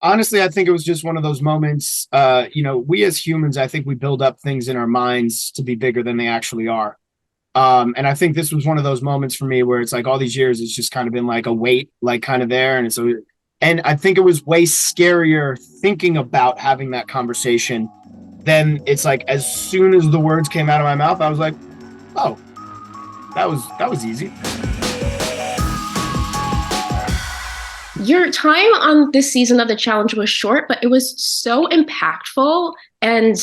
Honestly, I think it was just one of those moments. We as humans, I think we build up things in our minds to be bigger than they actually are. And I think this was one of those moments for me where it's like all these years, it's just kind of been like a weight, like kind of there. And I think it was way scarier thinking about having that conversation. Then it's like as soon as the words came out of my mouth, I was like, oh, that was easy. Your time on this season of the challenge was short, but it was so impactful and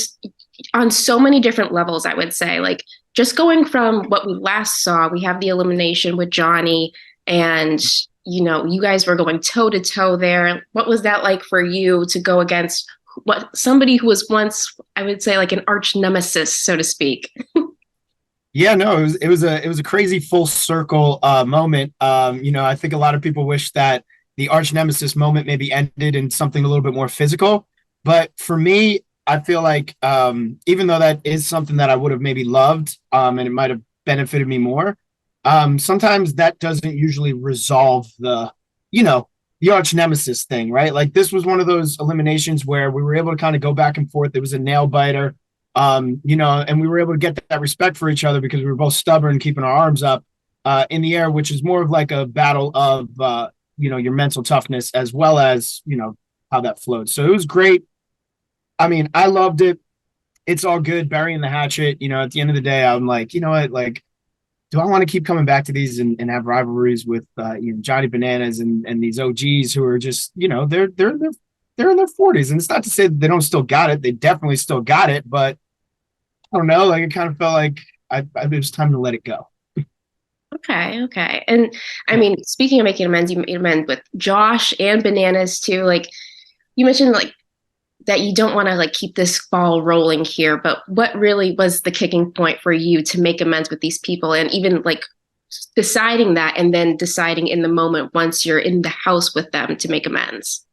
on so many different levels, I would say. Like just going from what we last saw, we have the elimination with Johnny, and you guys were going toe to toe there. What was that like for you to go against what somebody who was once, I would say, like an arch nemesis, so to speak? Yeah, no, it was a crazy full circle moment. I think a lot of people wish that the arch nemesis moment maybe ended in something a little bit more physical. But for me, I feel like even though that is something that I would have maybe loved, and it might have benefited me more, sometimes that doesn't usually resolve you know, the arch nemesis thing, right? Like this was one of those eliminations where we were able to kind of go back and forth. It was a nail biter, and we were able to get that respect for each other because we were both stubborn, keeping our arms up in the air, which is more of like a battle of, your mental toughness as well as, how that flowed. So it was great. I mean, I loved it. It's all good burying the hatchet. At the end of the day, I'm like, you know what, like, do I want to keep coming back to these and have rivalries with Johnny Bananas and these OGs who are just they're in their 40s, and it's not to say that they don't still got it. They definitely still got it, but I don't know. Like it kind of felt like it was time to let it go. Okay, okay. And I mean, speaking of making amends, you made amends with Josh and Bananas too. Like you mentioned like that you don't want to like keep this ball rolling here, but what really was the kicking point for you to make amends with these people and even like deciding that and then deciding in the moment once you're in the house with them to make amends?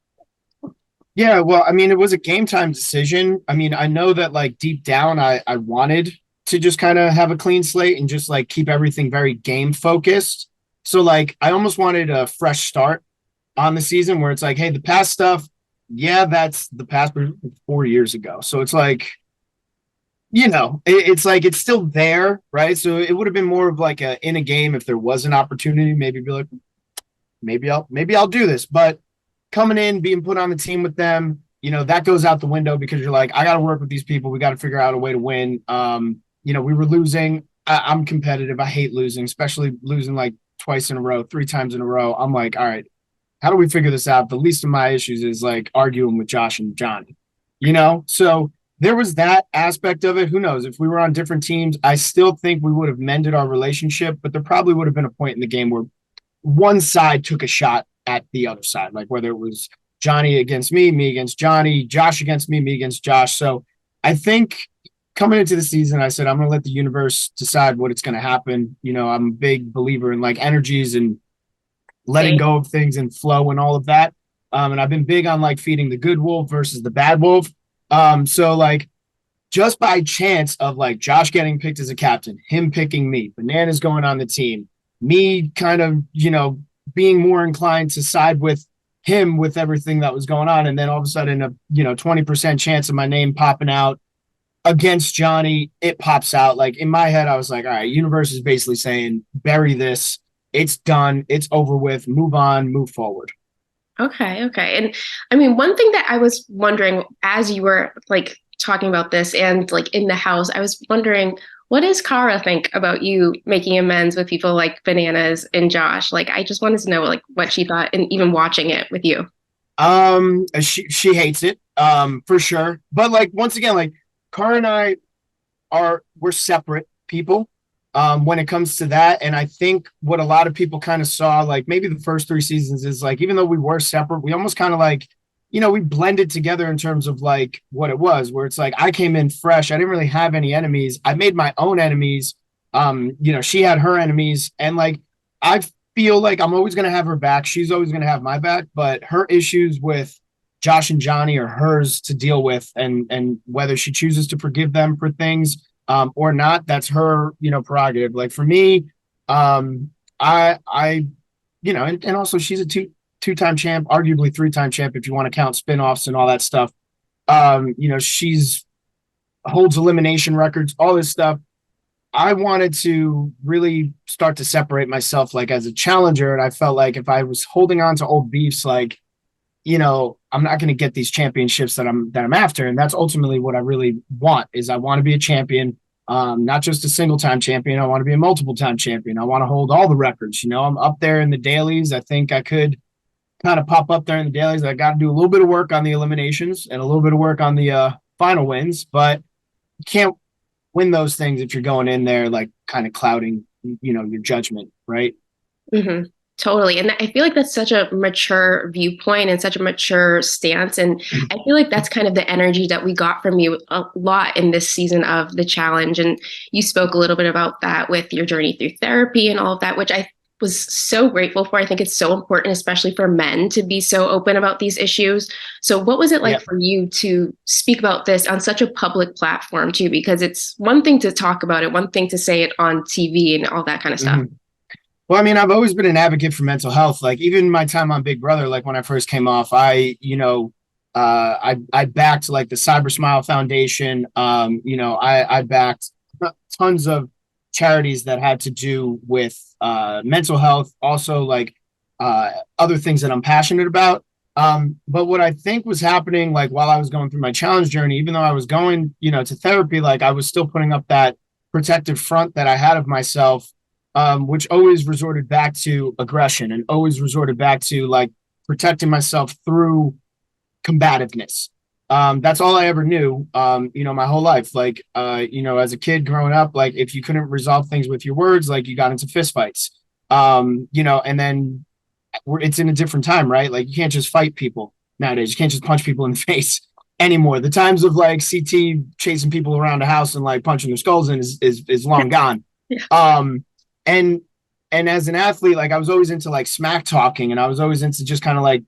Yeah, well, I mean, it was a game time decision. I mean, I know that like deep down, I wanted to just kind of have a clean slate and just like keep everything very game focused. So like, I almost wanted a fresh start on the season where it's like, hey, the past stuff, yeah, that's the past 4 years ago. So it's like, it's like it's still there, right? So it would have been more of like in a game if there was an opportunity, maybe be like, maybe I'll do this, but coming in, being put on the team with them, that goes out the window because you're like, I got to work with these people. We got to figure out a way to win. We were losing. I'm competitive. I hate losing, especially losing like twice in a row, 3 times in a row. I'm like, all right, how do we figure this out? The least of my issues is like arguing with Josh and Johnny, So there was that aspect of it. Who knows? If we were on different teams, I still think we would have mended our relationship, but there probably would have been a point in the game where one side took a shot at the other side, like whether it was Johnny against me against Johnny, Josh against me against Josh. So I think coming into the season, I said, I'm going to let the universe decide what it's going to happen. I'm a big believer in like energies and letting Same. go of things and flow and all of that. And I've been big on like feeding the good wolf versus the bad wolf. So like just by chance of like Josh getting picked as a captain, him picking me, Bananas going on the team, me kind of, being more inclined to side with him with everything that was going on. And then all of a sudden, 20% chance of my name popping out against Johnny, it pops out. Like in my head, I was like, all right, universe is basically saying, bury this. It's done. It's over with. Move on, move forward. Okay, okay. And I mean, one thing that I was wondering as you were like talking about this and like in the house, I was wondering, what does Kara think about you making amends with people like Bananas and Josh? Like, I just wanted to know like what she thought and even watching it with you. She hates it, for sure. But like once again, like Cara and I we're separate people when it comes to that. And I think what a lot of people kind of saw, like maybe the first 3 seasons is like, even though we were separate, we almost kind of like, we blended together in terms of like what it was, where it's like I came in fresh. I didn't really have any enemies. I made my own enemies. She had her enemies. And like I feel like I'm always gonna have her back. She's always gonna have my back, but her issues with Josh and Johnny are hers to deal with. And whether she chooses to forgive them for things or not, that's her, prerogative. Like for me, I and also she's a two-time champ, arguably three-time champ if you want to count spinoffs and all that stuff. She's holds elimination records, all this stuff. I wanted to really start to separate myself like as a challenger. And I felt like if I was holding on to old beefs, like, I'm not going to get these championships that I'm after. And that's ultimately what I really want is I want to be a champion, not just a single time champion. I want to be a multiple time champion. I want to hold all the records. I'm up there in the dailies. I think I could kind of pop up there in the dailies. I got to do a little bit of work on the eliminations and a little bit of work on the final wins, but you can't win those things if you're going in there like kind of clouding, your judgment, right? Mm-hmm. Totally. And I feel like that's such a mature viewpoint and such a mature stance. And I feel like that's kind of the energy that we got from you a lot in this season of the challenge. And you spoke a little bit about that with your journey through therapy and all of that, which I was so grateful for. I think it's so important, especially for men, to be so open about these issues. So what was it like for you to speak about this on such a public platform too? Because it's one thing to talk about it, one thing to say it on TV and all that kind of stuff. Mm-hmm. Well, I mean, I've always been an advocate for mental health. Like even my time on Big Brother, like when I first came off, I backed like the Cyber Smile Foundation. I backed tons of charities that had to do with mental health, also like other things that I'm passionate about. But what I think was happening, like while I was going through my challenge journey, even though I was going, to therapy, like I was still putting up that protective front that I had of myself, which always resorted back to aggression and always resorted back to like protecting myself through combativeness. That's all I ever knew, my whole life. Like, as a kid growing up, like if you couldn't resolve things with your words, like you got into fistfights, and then it's in a different time, right? Like you can't just fight people nowadays. You can't just punch people in the face anymore. The times of like CT chasing people around the house and like punching their skulls in is long gone. Yeah. And as an athlete, like I was always into like smack talking and I was always into just kind of like,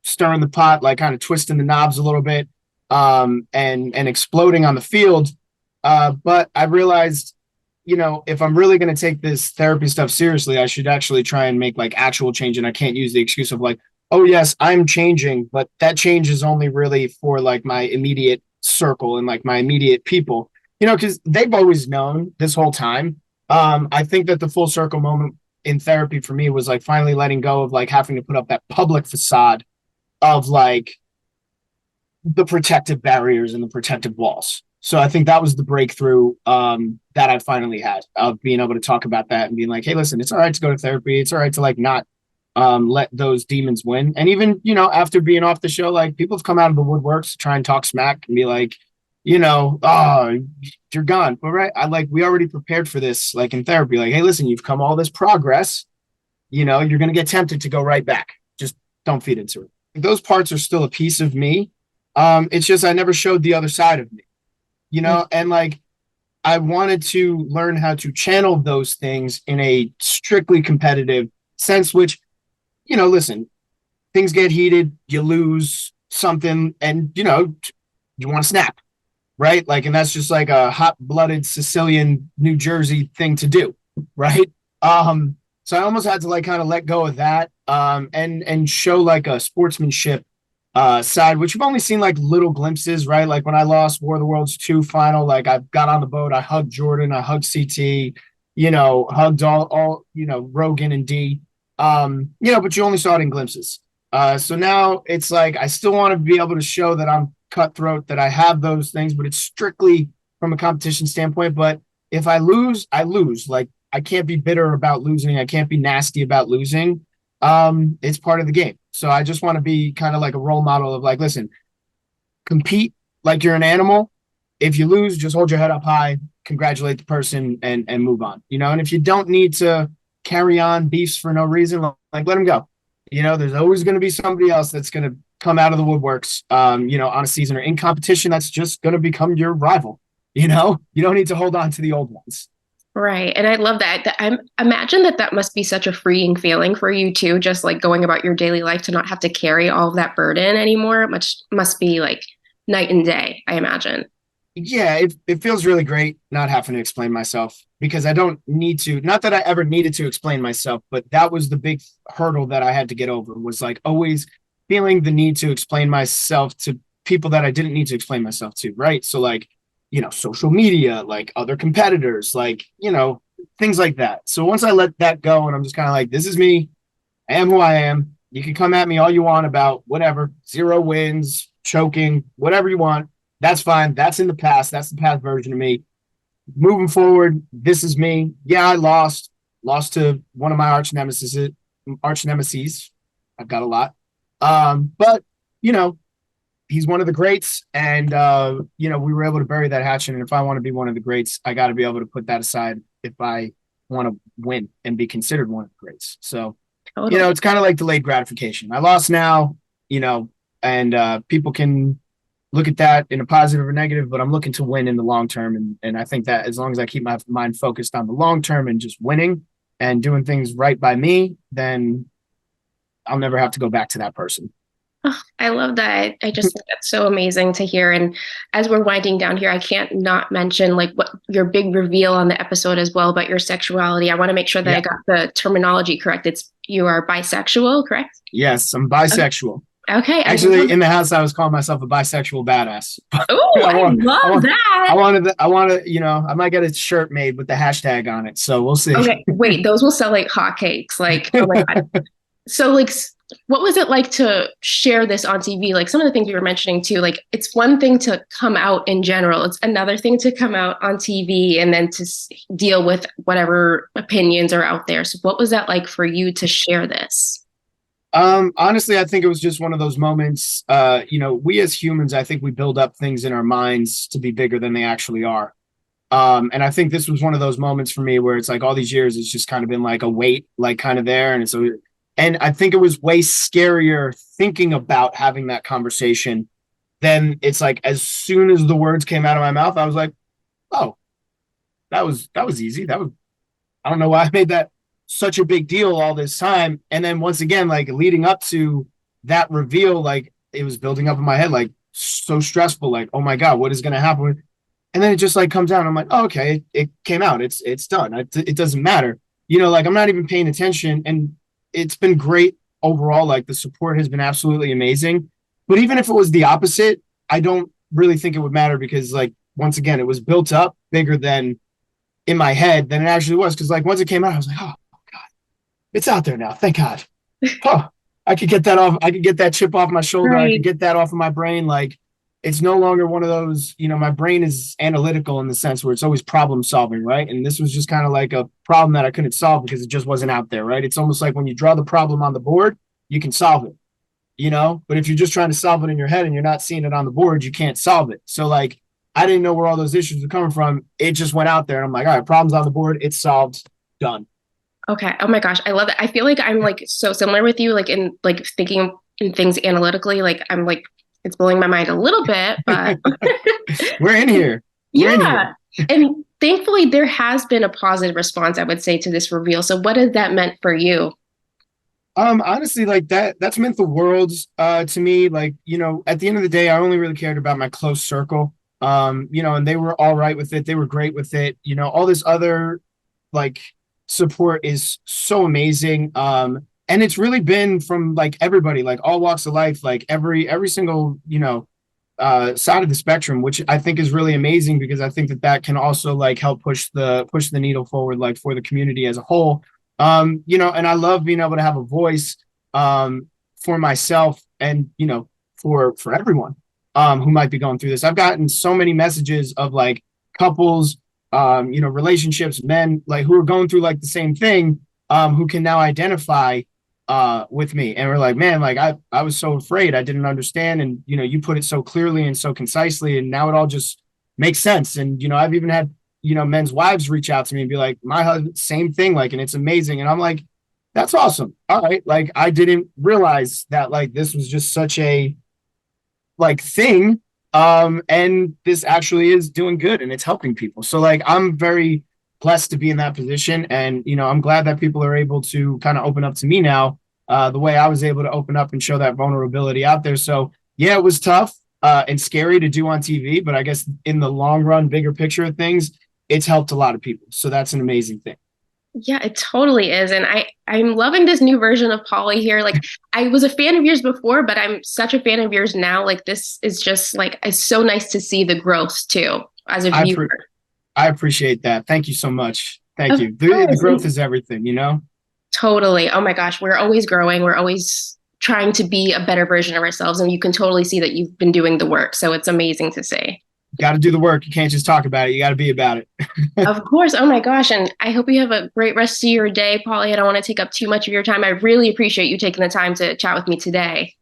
stirring the pot, like kind of twisting the knobs a little bit, and exploding on the field. But I realized, if I'm really going to take this therapy stuff seriously, I should actually try and make like actual change. And I can't use the excuse of like, oh yes, I'm changing, but that change is only really for like my immediate circle and like my immediate people, because they've always known this whole time. I think that the full circle moment in therapy for me was like finally letting go of like having to put up that public facade of like the protective barriers and the protective walls. So I think that was the breakthrough that I finally had of being able to talk about that and being like, hey, listen, it's all right to go to therapy. It's all right to like not let those demons win. And even, after being off the show, like people have come out of the woodworks to try and talk smack and be like, oh, you're gone. But right, we already prepared for this, like in therapy, like, hey, listen, you've come all this progress, you're going to get tempted to go right back. Just don't feed into it. Those parts are still a piece of me. It's just, I never showed the other side of me, and like, I wanted to learn how to channel those things in a strictly competitive sense, which, listen, things get heated, you lose something and, you want to snap. Right. Like, and that's just like a hot blooded Sicilian, New Jersey thing to do. Right. So I almost had to like kind of let go of that and show like a sportsmanship side, which you've only seen like little glimpses. Right. Like when I lost War of the Worlds 2 final, like I got on the boat, I hugged Jordan, I hugged CT, hugged all Rogan and D, but you only saw it in glimpses. So now it's like I still want to be able to show that I'm cutthroat, that I have those things, but it's strictly from a competition standpoint. But if I lose, I lose. Like I can't be bitter about losing. I can't be nasty about losing. It's part of the game. So I just want to be kind of like a role model of like, listen, compete like you're an animal. If you lose, just hold your head up high, congratulate the person and move on, and if you don't need to carry on beefs for no reason, like let them go. There's always going to be somebody else that's going to come out of the woodworks, on a season or in competition that's just going to become your rival. You don't need to hold on to the old ones. Right. And I love that. I imagine that must be such a freeing feeling for you too, just like going about your daily life to not have to carry all of that burden anymore, which must be like night and day, I imagine. Yeah, it feels really great not having to explain myself. because I don't need to, not that I ever needed to explain myself, but that was the big hurdle that I had to get over, was like always feeling the need to explain myself to people that I didn't need to explain myself to, right? So like, social media, like other competitors, like, things like that. So once I let that go and I'm just kind of like, this is me, I am who I am. You can come at me all you want about whatever, 0 wins, choking, whatever you want. That's fine. That's in the past. That's the past version of me. Moving forward, this is me. Yeah, I lost to one of my arch nemesis. I've got a lot. But he's one of the greats, and we were able to bury that hatchet. And if I want to be one of the greats, I got to be able to put that aside if I want to win and be considered one of the greats. So, Totally. it's kind of like delayed gratification. I lost now, and people can look at that in a positive or negative, but I'm looking to win in the long term. And I think that as long as I keep my mind focused on the long term and just winning and doing things right by me, then I'll never have to go back to that person. Oh, I love that. I just think that's so amazing to hear. And as we're winding down here, I can't not mention like what your big reveal on the episode as well about your sexuality. I want to make sure that Yeah. I got the terminology correct. You are bisexual, correct? Yes, I'm bisexual. Okay. Actually, in the house, I was calling myself a bisexual badass. Oh, I love that. I want to, I might get a shirt made with the hashtag on it. So we'll see. Okay, wait, those will sell like hotcakes. Like, oh my God. So, like, what was it like to share this on TV? Like, some of the things you were mentioning too, like, it's one thing to come out in general, it's another thing to come out on TV and then to deal with whatever opinions are out there. So, what was that like for you to share this? Honestly, I think it was just one of those moments. We as humans, I think we build up things in our minds to be bigger than they actually are. And I think this was one of those moments for me where it's like all these years, it's just kind of been like a weight, like kind of there. And I think it was way scarier thinking about having that conversation than it's like, as soon as the words came out of my mouth, I was like, oh, that was easy. I don't know why I made that such a big deal all this time. And then once again, like leading up to that reveal, like it was building up in my head, like so stressful, like, oh my God, what is going to happen? And then it just like comes out. I'm like, oh, okay, it came out. It's done. It doesn't matter. Like I'm not even paying attention. And it's been great overall. Like the support has been absolutely amazing. But even if it was the opposite, I don't really think it would matter because like, once again, it was built up bigger than in my head than it actually was. Cause like once it came out, I was like, oh God, it's out there now. Thank God. Oh, I could get that off. I could get that chip off my shoulder. Right. I could get that off of my brain. Like it's no longer one of those, my brain is analytical in the sense where it's always problem solving, right? And this was just kind of like a problem that I couldn't solve because it just wasn't out there, right? It's almost like when you draw the problem on the board, you can solve it, but if you're just trying to solve it in your head and you're not seeing it on the board, you can't solve it. So like, I didn't know where all those issues were coming from. It just went out there and I'm like, all right, problem's on the board. It's solved. Done. Okay. Oh my gosh. I love it. I feel like I'm like so similar with you, like in like thinking in things analytically, like I'm like, it's blowing my mind a little bit, but we're in here. Yeah. And thankfully there has been a positive response, I would say, to this reveal. So what has that meant for you? Honestly, like that's meant the world to me. Like, at the end of the day, I only really cared about my close circle. And they were all right with it. They were great with it. All this other like support is so amazing. And it's really been from like everybody, like all walks of life, like every single, side of the spectrum, which I think is really amazing because I think that can also like help push the needle forward, like for the community as a whole. And I love being able to have a voice, for myself and, for everyone, who might be going through this. I've gotten so many messages of like couples, relationships, men like who are going through like the same thing, who can now identify with me. And we're like, man, like I was so afraid, I didn't understand. And, you put it so clearly and so concisely, and now it all just makes sense. And, I've even had, men's wives reach out to me and be like, my husband, same thing. Like, and it's amazing. And I'm like, that's awesome. All right. Like, I didn't realize that like, this was just such a like thing. And this actually is doing good and it's helping people. So like, I'm very blessed to be in that position. And, I'm glad that people are able to kind of open up to me now, the way I was able to open up and show that vulnerability out there. So yeah, it was tough, and scary to do on TV, but I guess in the long run, bigger picture of things, it's helped a lot of people. So that's an amazing thing. Yeah, it totally is. And I'm loving this new version of Paulie here. Like I was a fan of yours before, but I'm such a fan of yours now. Like this is just like it's so nice to see the growth too as a viewer. I appreciate that. Thank you so much. Thank Of you. The course. growth is everything, you know? Totally. Oh my gosh, we're always growing. We're always trying to be a better version of ourselves. And you can totally see that you've been doing the work. So it's amazing to see. Got to do the work. You can't just talk about it. You got to be about it. Of course. Oh my gosh. And I hope you have a great rest of your day, Paulie. I don't want to take up too much of your time. I really appreciate you taking the time to chat with me today.